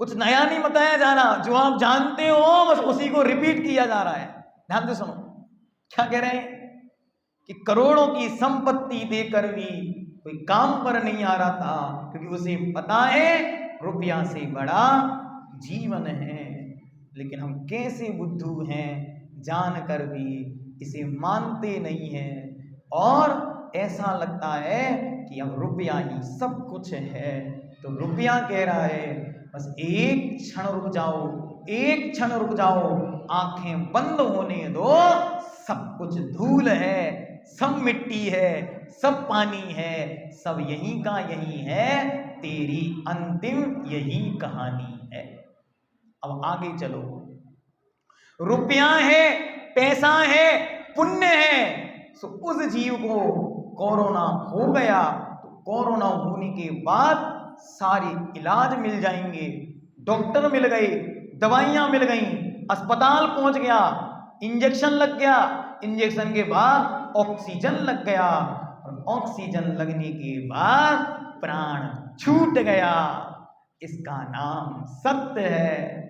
कुछ नया नहीं बताया जा रहा। जो आप जानते हो बस उसी को रिपीट किया जा रहा है। ध्यान से सुनो। क्या कह रहे हैं कि करोड़ों की संपत्ति देकर भी कोई काम पर नहीं आ रहा था, क्योंकि उसे पता है रुपया से बड़ा जीवन है। लेकिन हम कैसे बुद्धू हैं, जानकर भी इसे मानते नहीं हैं और ऐसा लगता है कि अब रुपया ही सब कुछ है। तो रुपया कह रहा है बस एक क्षण रुक जाओ, एक क्षण रुक जाओ, आंखें बंद होने दो, सब कुछ धूल है, सब मिट्टी है, सब पानी है, सब यही का यही है, तेरी अंतिम यही कहानी है। अब आगे चलो, रुपया है, पैसा है, पुण्य है, तो उस जीव को कोरोना हो गया तो कोरोना होने के बाद सारे इलाज मिल जाएंगे, डॉक्टर मिल गए, दवाइयां मिल गई, अस्पताल पहुंच गया, इंजेक्शन लग गया, इंजेक्शन के बाद ऑक्सीजन लग गया, और ऑक्सीजन लगने के बाद प्राण छूट गया। इसका नाम सत्य है।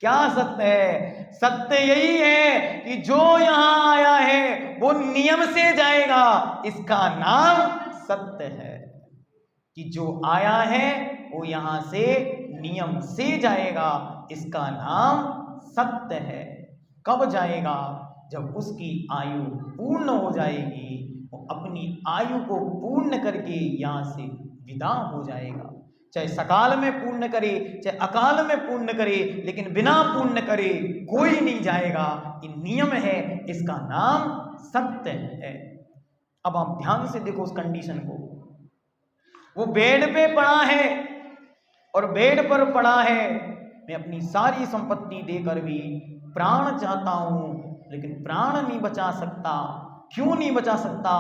क्या सत्य है? सत्य यही है कि जो यहां आया है वो नियम से जाएगा। इसका नाम सत्य है कि जो आया है वो यहां से नियम से जाएगा। इसका नाम सत्य है। कब जाएगा? जब उसकी आयु पूर्ण हो जाएगी, वो अपनी आयु को पूर्ण करके यहां से विदा हो जाएगा। चाहे सकाल में पूर्ण करे, चाहे अकाल में पूर्ण करे, लेकिन बिना पूर्ण करे कोई नहीं जाएगा। ये नियम है, इसका नाम सत्य है। अब आप ध्यान से देखो उस कंडीशन को। वो बेड पे पड़ा है और बेड पर पड़ा है, मैं अपनी सारी संपत्ति देकर भी प्राण चाहता हूं, लेकिन प्राण नहीं बचा सकता। क्यों नहीं बचा सकता?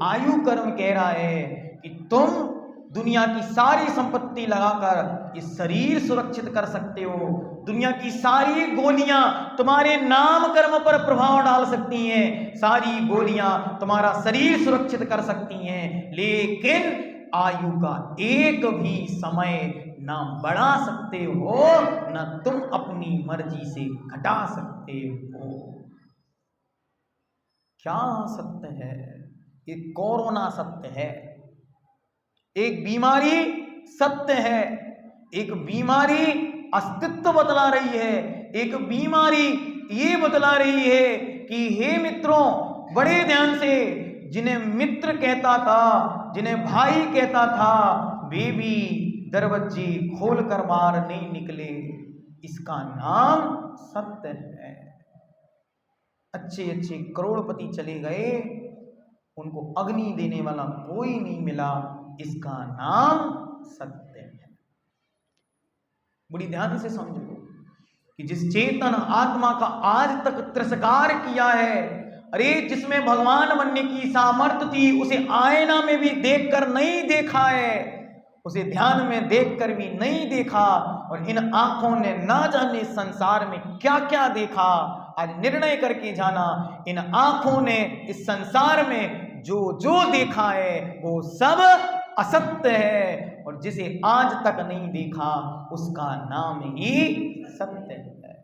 आयु कर्म कह रहा है कि तुम दुनिया की सारी संपत्ति लगाकर इस शरीर सुरक्षित कर सकते हो, दुनिया की सारी गोलियां तुम्हारे नाम कर्म पर प्रभाव डाल सकती हैं, सारी गोलियां तुम्हारा शरीर सुरक्षित कर सकती हैं, लेकिन आयु का एक भी समय ना बढ़ा सकते हो, ना तुम अपनी मर्जी से घटा सकते हो। क्या सत्य है? ये कोरोना सत्य है। एक बीमारी सत्य है। एक बीमारी अस्तित्व बतला रही है। एक बीमारी ये बतला रही है कि हे मित्रों, बड़े ध्यान से, जिन्हें मित्र कहता था, जिन्हें भाई कहता था, वे भी दरवाजे खोलकर बाहर नहीं निकले। इसका नाम सत्य है। अच्छे अच्छे करोड़पति चले गए, उनको अग्नि देने वाला कोई नहीं मिला। इसका नाम सत्य है। बड़ी ध्यान से समझो कि जिस चेतन आत्मा का आज तक तिरस्कार किया है, अरे जिसमें भगवान बनने की सामर्थ्य थी, उसे आईना में भी देखकर नहीं देखा है, उसे ध्यान में देखकर भी नहीं देखा, और इन आंखों ने ना जाने संसार में क्या क्या देखा। आज निर्णय करके जाना, इन आंखों ने इस संसार में जो जो देखा है वो सब असत्य है, और जिसे आज तक नहीं देखा उसका नाम ही सत्य है।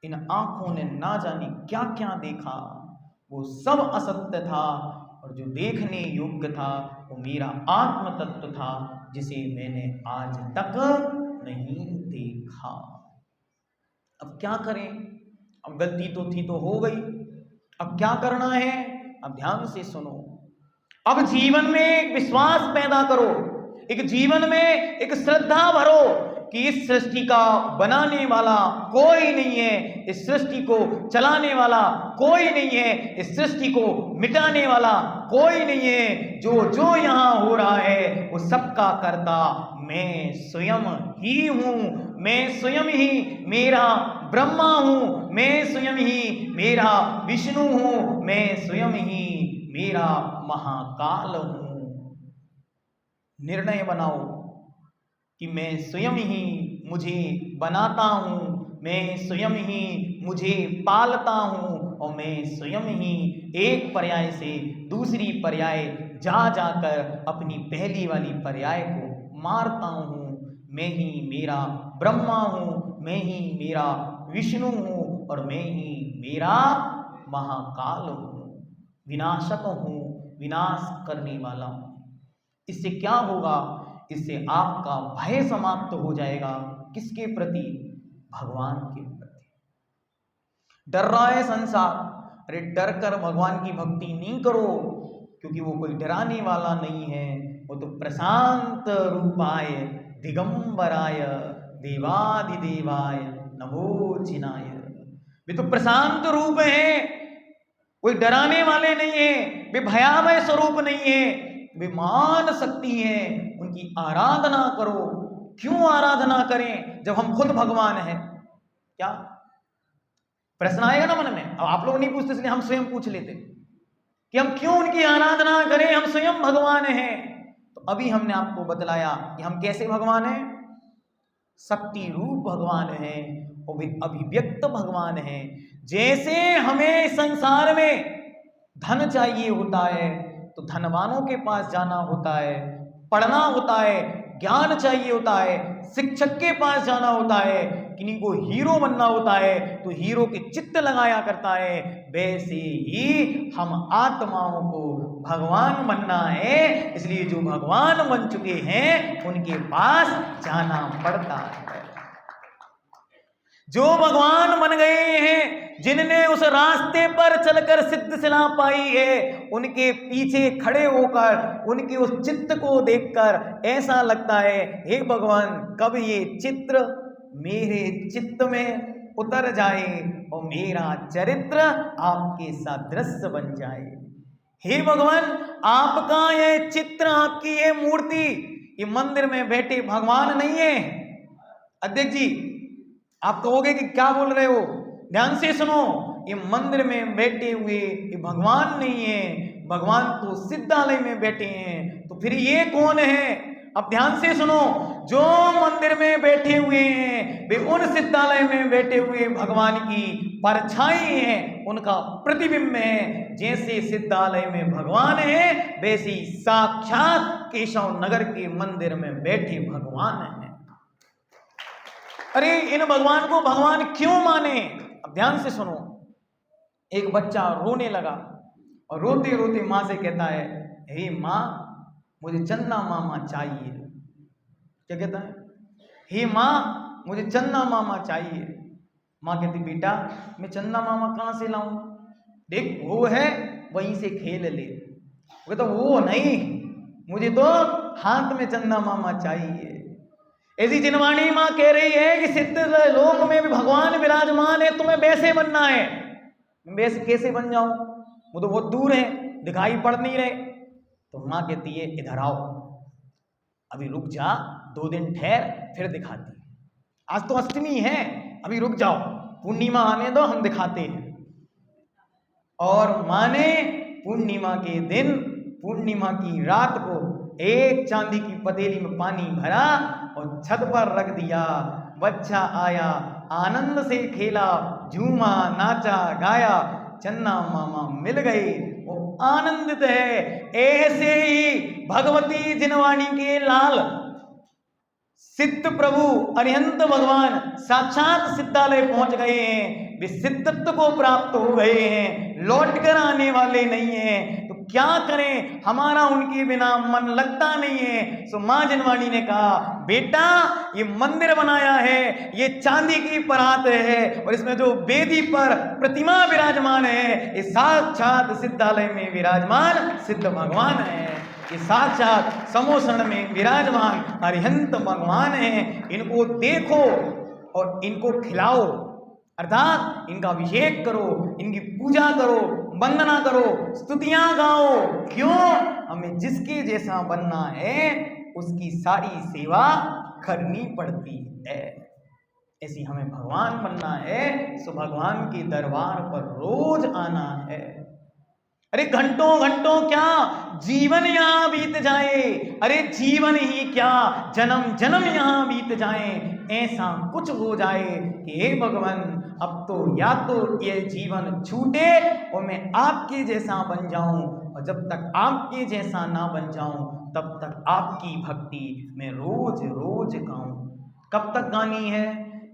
इन आंखों ने ना जाने क्या क्या देखा, वो सब असत्य था, और जो देखने योग्य था वो मेरा आत्म तत्व था, जिसे मैंने आज तक नहीं देखा। अब क्या करें? अब गलती तो थी तो हो गई, अब क्या करना है? अब ध्यान से सुनो। अब जीवन में एक विश्वास पैदा करो, एक जीवन में एक श्रद्धा भरो कि इस सृष्टि का बनाने वाला कोई नहीं है, इस सृष्टि को चलाने वाला कोई नहीं है, इस सृष्टि को मिटाने वाला कोई नहीं है। जो जो यहाँ हो रहा है वो सबका कर्ता मैं स्वयं ही हूँ। मैं स्वयं ही मेरा ब्रह्मा हूँ, मैं स्वयं ही मेरा विष्णु हूँ, मैं स्वयं ही मेरा महाकाल हूँ। निर्णय बनाओ कि मैं स्वयं ही मुझे बनाता हूँ, मैं स्वयं ही मुझे पालता हूँ, और मैं स्वयं ही एक पर्याय से दूसरी पर्याय जा जाकर अपनी पहली वाली पर्याय को मारता हूँ। मैं ही मेरा ब्रह्मा हूँ, मैं ही मेरा विष्णु हूँ, और मैं ही मेरा महाकाल हूँ, विनाशक हूँ, विनाश करने वाला हूँ। इससे क्या होगा? इससे आपका भय समाप्त हो जाएगा। किसके प्रति? भगवान के प्रति। डर रहा है संसार, अरे डर कर भगवान की भक्ति नहीं करो, क्योंकि वो कोई डराने वाला नहीं है, वो तो प्रशांत रूपाय दिगंबराय देवादिदेवाय नमो जिनाय। वे तो प्रशांत रूप है, कोई डराने वाले नहीं है, वे भयावह स्वरूप नहीं है, वे मान सकती है। उनकी आराधना करो। क्यों आराधना करें जब हम खुद भगवान हैं? क्या प्रश्न आएगा ना मन में? अब आप लोग नहीं पूछते इसलिए हम स्वयं पूछ लेते कि हम क्यों उनकी आराधना करें, हम स्वयं भगवान हैं। तो अभी हमने आपको बतलाया कि हम कैसे भगवान हैं। शक्ति रूप भगवान है और भी अभिव्यक्त भगवान है। जैसे हमें संसार में धन चाहिए होता है तो धनवानों के पास जाना होता है, पढ़ना होता है, ज्ञान चाहिए होता है, शिक्षक के पास जाना होता है, किन्हीं को हीरो बनना होता है तो हीरो के चित्त लगाया करता है। वैसे ही हम आत्माओं को भगवान बनना है, इसलिए जो भगवान बन चुके हैं उनके पास जाना पड़ता है। जो भगवान बन गए हैं, जिनने उस रास्ते पर चलकर सिद्ध सिला पाई है, उनके पीछे खड़े होकर उनके उस चित्त को देखकर ऐसा लगता है, हे भगवान कब ये चित्र मेरे चित्त में उतर जाए और मेरा चरित्र आपके सादृश्य बन जाए। हे भगवान आपका ये चित्र, आपकी ये मूर्ति, ये मंदिर में बैठे भगवान नहीं है। अध्यक्ष जी आप कहोगे कि क्या बोल रहे हो, ध्यान से सुनो, ये मंदिर में बैठे हुए ये भगवान नहीं है, भगवान तो सिद्धालय में बैठे हैं। तो फिर ये कौन है? अब ध्यान से सुनो, जो मंदिर में बैठे हुए हैं वे उन सिद्धालय में बैठे हुए भगवान की परछाई है, उनका प्रतिबिंब है। जैसे सिद्धालय में भगवान है वैसे ही साक्षात केशव नगर के मंदिर में बैठे भगवान है। अरे इन भगवान को भगवान क्यों माने? अब ध्यान से सुनो, एक बच्चा रोने लगा और रोते रोते माँ से कहता है, हे माँ मुझे चंदा मामा चाहिए। क्या कहता है? हे माँ मुझे चंदा मामा चाहिए। माँ कहती बेटा मैं चंदा मामा कहाँ से लाऊं, देख वो है वहीं से खेल ले। वो कहता वो नहीं, मुझे तो हाथ में चंदा मामा चाहिए। ऐसी जिनवाणी माँ कह रही है कि सिद्ध लोक में भी भगवान विराजमान है, तुम्हें वैसे बनना है। वैसे कैसे बन जाऊं, वो तो बहुत दूर है, दिखाई पड़ नहीं रहे। तो माँ कहती है इधर आओ, अभी रुक जा, 2 दिन ठहर फिर दिखाती। आज तो अष्टमी है, अभी रुक जाओ, पूर्णिमा आने दो हम दिखाते हैं। और माँ ने पूर्णिमा के दिन, पूर्णिमा की रात को एक चांदी की पतीली में पानी भरा और छत पर रख दिया। बच्चा आया, आनंद से खेला, झूमा, नाचा, गाया, चन्ना मामा मिल गए, वो आनंदित है। ऐसे ही भगवती जिनवाणी के लाल सिद्ध प्रभु अरिहंत भगवान साक्षात सिद्धालय पहुंच गए हैं, वे सिद्धत्व को प्राप्त हो गए हैं, लौट कर आने वाले नहीं हैं। तो क्या करें, हमारा उनके बिना मन लगता नहीं है। सो माँ जिनवाणी ने कहा बेटा ये मंदिर बनाया है, ये चांदी की परात है और इसमें जो वेदी पर प्रतिमा विराजमान है ये साक्षात सिद्धालय में विराजमान सिद्ध भगवान है। ये साक्षात समोसण में विराजमान अरिहंत भगवान है। इनको देखो और इनको खिलाओ, अर्थात इनका अभिषेक करो, इनकी पूजा करो, वंदना करो, स्तुतियां गाओ। क्यों? हमें जिसके जैसा बनना है उसकी सारी सेवा करनी पड़ती है। ऐसी हमें भगवान बनना है, सो भगवान के दरबार पर रोज आना है। अरे घंटों घंटों क्या जीवन यहाँ बीत जाए, अरे जीवन ही क्या जन्म जन्म यहाँ बीत जाए, ऐसा कुछ हो जाए कि हे भगवान अब तो या तो ये जीवन छूटे और मैं आपके जैसा बन जाऊं, और जब तक आपके जैसा ना बन जाऊं तब तक आपकी भक्ति मैं रोज रोज गाऊं। कब तक गानी है?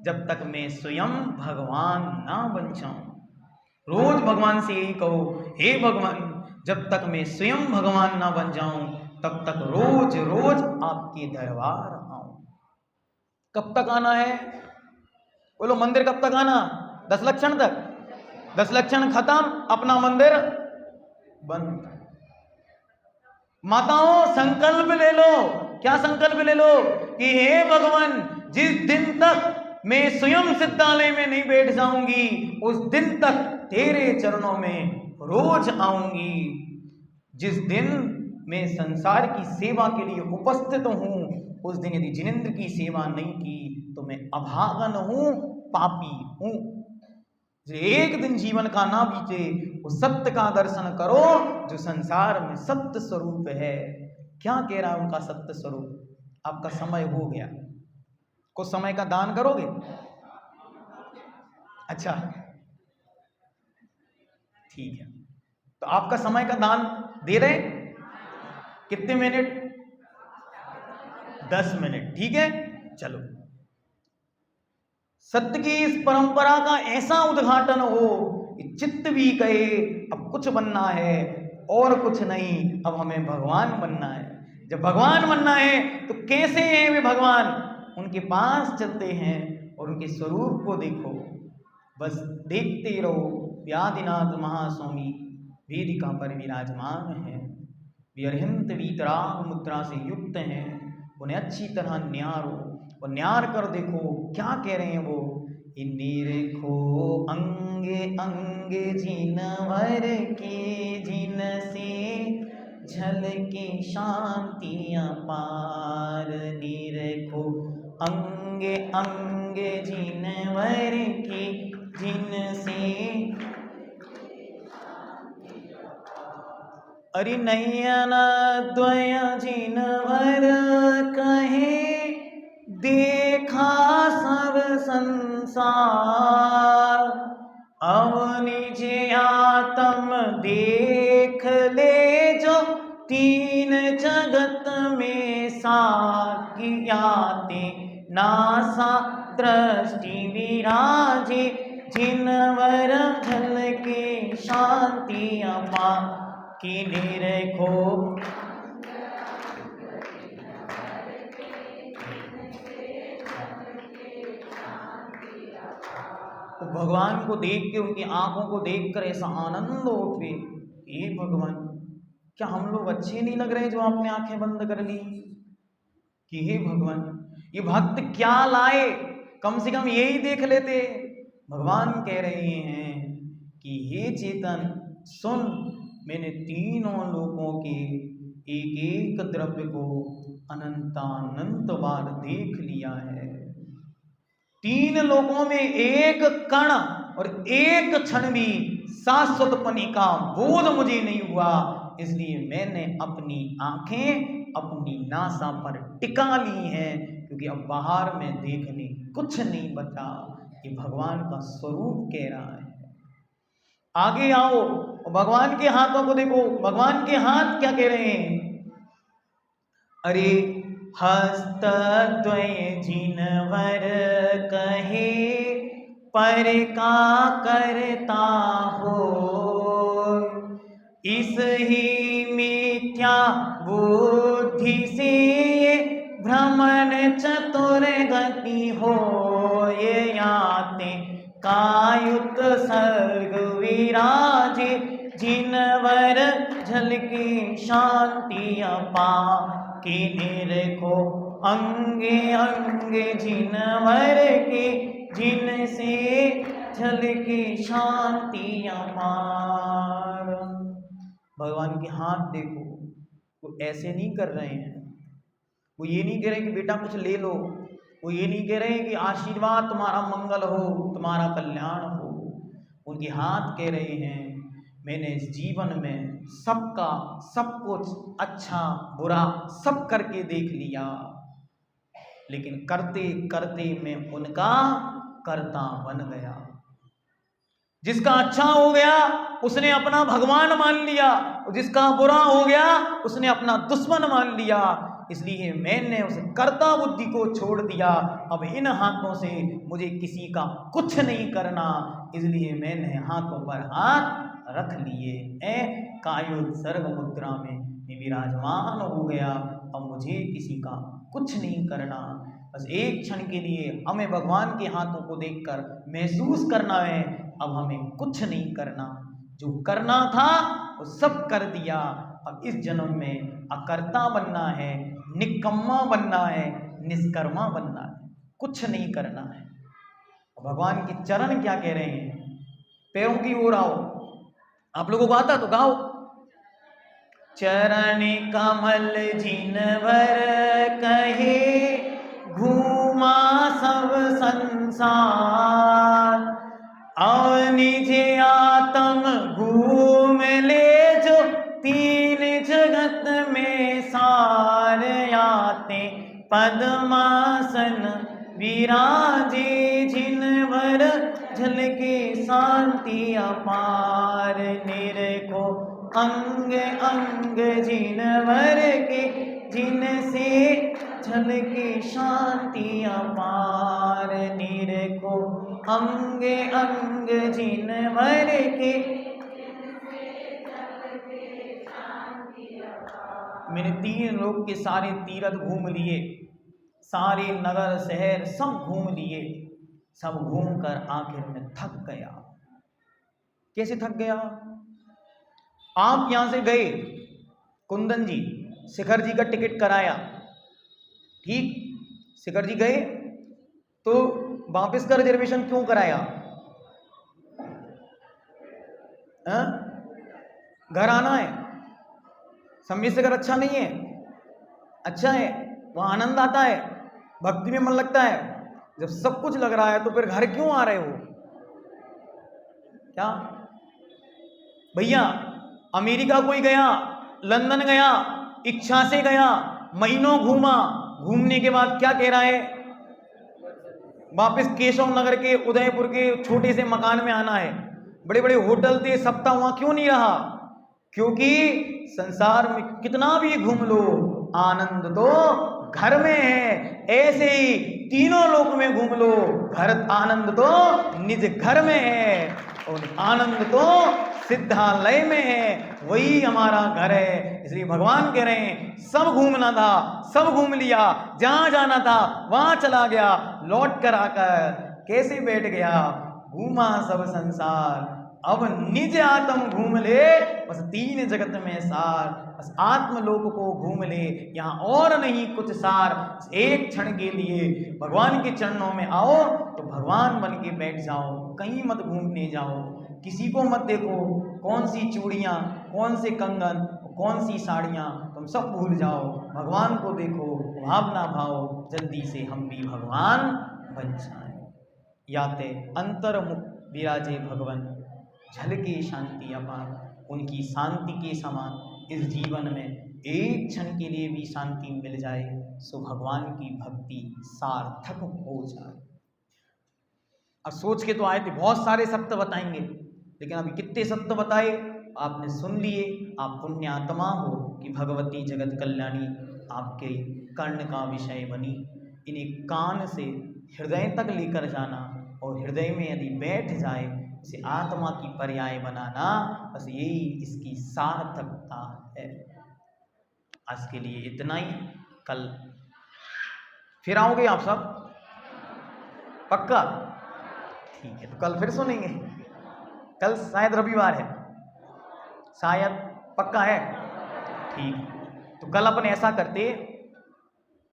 जब तक मैं स्वयं भगवान ना बन जाऊं। रोज भगवान से यही कहो, हे भगवान जब तक मैं स्वयं भगवान ना बन जाऊं तब तक रोज रोज आपके दरबार आऊं। कब तक आना है? बोलो मंदिर कब तक आना? 10 लक्षण तक। 10 लक्षण खत्म, अपना मंदिर बंद। माताओं संकल्प ले लो। क्या संकल्प ले लो? कि हे भगवान, जिस दिन तक मैं स्वयं सिद्धालय में नहीं बैठ जाऊंगी उस दिन तक तेरे चरणों में रोज आऊंगी। जिस दिन मैं संसार की सेवा के लिए उपस्थित हूं उस दिन यदि जिनेंद्र की सेवा नहीं की तो मैं अभागन हूं, पापी हूं। एक दिन जीवन का ना बीते, उस सत्य का दर्शन करो जो संसार में सत्य स्वरूप है। क्या कह रहा है उनका सत्य स्वरूप? आपका समय हो गया, कुछ समय का दान करोगे? अच्छा ठीक है, तो आपका समय का दान दे रहे? कितने मिनट? 10 मिनट, ठीक है। चलो, सत्य की इस परंपरा का ऐसा उद्घाटन हो कि चित्त भी कहे अब कुछ बनना है और कुछ नहीं, अब हमें भगवान बनना है। जब भगवान बनना है तो कैसे हैं वे भगवान? उनके पास चलते हैं और उनके स्वरूप को देखो, बस देखते रहो। व्याधिनाथ महास्वामी वेदिका पर विराजमान है, वे अरिहंत वीतराग मुद्रा से युक्त हैं। उन्हें अच्छी तरह न्यारो और न्यार कर देखो क्या कह रहे हैं वो। निरखो अंगे अंगे जिनवर के, जिन से झलके शांति अपार। निरखो अंगे अंगे जिनवर के, जिन से अरे नयन द्वय जिनवर कहे, देखा सब संसार। अवनि जे आत्म देख ले जो, तीन जगत में साकियाते नासा दृष्टि विराजे। जिनवर झलके शांति अपार। कि निरखो तो भगवान को देख के, उनकी आंखों को देखकर ऐसा आनंद उठे, हे भगवान क्या हम लोग अच्छे नहीं लग रहे जो आपने आंखें बंद कर ली? कि हे भगवान ये भक्त क्या लाए, कम से कम यही देख लेते। भगवान कह रहे हैं कि हे चेतन सुन, मैंने तीनों लोगों के एक एक द्रव्य को अनंतानंत बार देख लिया है। तीन लोगों में एक कण और एक क्षण भी शाश्वतपनी का बोध मुझे नहीं हुआ, इसलिए मैंने अपनी आंखें अपनी नासा पर टिका ली हैं, क्योंकि अब बाहर में देखने कुछ नहीं बचा। ये भगवान का स्वरूप कह रहा है। आगे आओ, भगवान के हाथों को देखो। भगवान के हाथ क्या कह रहे हैं? अरे हस्त द्वय जिनवर कहे, पर का करता हो। इस ही मिथ्या बुद्धि से भ्रमण चतुर गति हो। ये याते कायुत सर्ग विराजे, जिनवर झलके शांति अपा। कि निरखो अंगे अंगे जिनवर के, जिन से झलके शांति अपार। भगवान के हाथ देखो, वो ऐसे नहीं कर रहे हैं। वो ये नहीं कह रहे कि बेटा कुछ ले लो, वो ये नहीं कह रहे कि आशीर्वाद तुम्हारा मंगल हो, तुम्हारा कल्याण हो। उनके हाथ कह रहे हैं मैंने इस जीवन में सबका सब कुछ अच्छा बुरा सब करके देख लिया, लेकिन करते करते मैं उनका कर्ता बन गया। जिसका अच्छा हो गया उसने अपना भगवान मान लिया, और जिसका बुरा हो गया उसने अपना दुश्मन मान लिया। इसलिए मैंने उस कर्ता बुद्धि को छोड़ दिया। अब इन हाथों से मुझे किसी का कुछ नहीं करना, इसलिए मैंने हाथों पर हाथ रख लिए हैं। कायोत्सर्ग मुद्रा में विराजमान हो गया। अब मुझे किसी का कुछ नहीं करना। बस एक क्षण के लिए हमें भगवान के हाथों को देखकर महसूस करना है, अब हमें कुछ नहीं करना। जो करना था वो सब कर दिया। अब इस जन्म में अकर्ता बनना है, निकम्मा बनना है, निष्कर्मा बनना है, कुछ नहीं करना है। भगवान के चरण क्या कह रहे हैं, पैरों की ओर आओ। आप लोगों को आता तो गाओ। चरण कमल जिनवर कहे, घूमा सब संसार, और निज आत्म घूम ले जो तीन जगत में सार, आते पद्मासन विराजे जिनवर, झलके शांति अपार, निरखो अंग अंग जिनवर के, जिनसे झलके शांति अपार, निरखो अंग अंग जिनवर के। मैंने 3 लोग के सारे तीर्थ घूम लिए, सारे नगर शहर सब घूम लिए, सब घूमकर आखिर में थक गया। कैसे थक गया? आप यहां से गए, कुंदन जी शिखर जी का टिकट कराया, ठीक, शिखर जी गए तो वापस का रिजर्वेशन क्यों कराया? घर आना है, संबित शिखर अच्छा नहीं है? अच्छा है, वहां आनंद आता है, भक्ति में मन लगता है। जब सब कुछ लग रहा है तो फिर घर क्यों आ रहे हो? क्या भैया, अमेरिका कोई गया, लंदन गया, इच्छा से गया, महीनों घूमा, घूमने के बाद क्या कह रहा है, वापस केशव नगर के उदयपुर के छोटे से मकान में आना है। बड़े बड़े होटल थे, सप्ताह वहां क्यों नहीं रहा? क्योंकि संसार में कितना भी घूम लो, आनंद तो घर में है। ऐसे ही तीनों लोक में घूम लो, घर आनंद तो निज घर में है, और आनंद तो सिद्धालय में है, वही हमारा घर है। इसलिए भगवान कह रहे हैं, सब घूमना था, सब घूम लिया, जहां जाना था वहां चला गया, लौट कर आकर कैसे बैठ गया, घूमा सब संसार, अब निज आत्म घूम ले, बस 3 जगत में सार, बस आत्मलोक को घूम ले, यहाँ और नहीं कुछ सार। एक क्षण के लिए भगवान के चरणों में आओ तो भगवान बन के बैठ जाओ, कहीं मत घूमने जाओ, किसी को मत देखो, कौन सी चूड़ियाँ, कौन से कंगन, कौन सी साड़ियाँ, तुम सब भूल जाओ, भगवान को देखो, भावना भाव, जल्दी से हम भी भगवान बन जाए। याते अंतर्मुख विराजे भगवान, झलके शांति अपार। उनकी शांति के समान इस जीवन में एक क्षण के लिए भी शांति मिल जाए, सो भगवान की भक्ति सार्थक हो जाए। अब सोच के तो आए थे बहुत सारे सत्य बताएंगे, लेकिन अभी कितने सत्य बताए आपने सुन लिए। आप पुण्यात्मा हो कि भगवती जगत कल्याणी आपके कर्ण का विषय बनी। इन्हें कान से हृदय तक लेकर जाना, और हृदय में यदि बैठ जाए इसे आत्मा की पर्याय बनाना, बस यही इसकी सार्थकता है। आज के लिए इतना ही। कल फिर आओगे आप सब? पक्का? ठीक है, तो कल फिर सुनेंगे। कल शायद रविवार है, शायद, पक्का है? ठीक, तो कल अपन ऐसा करते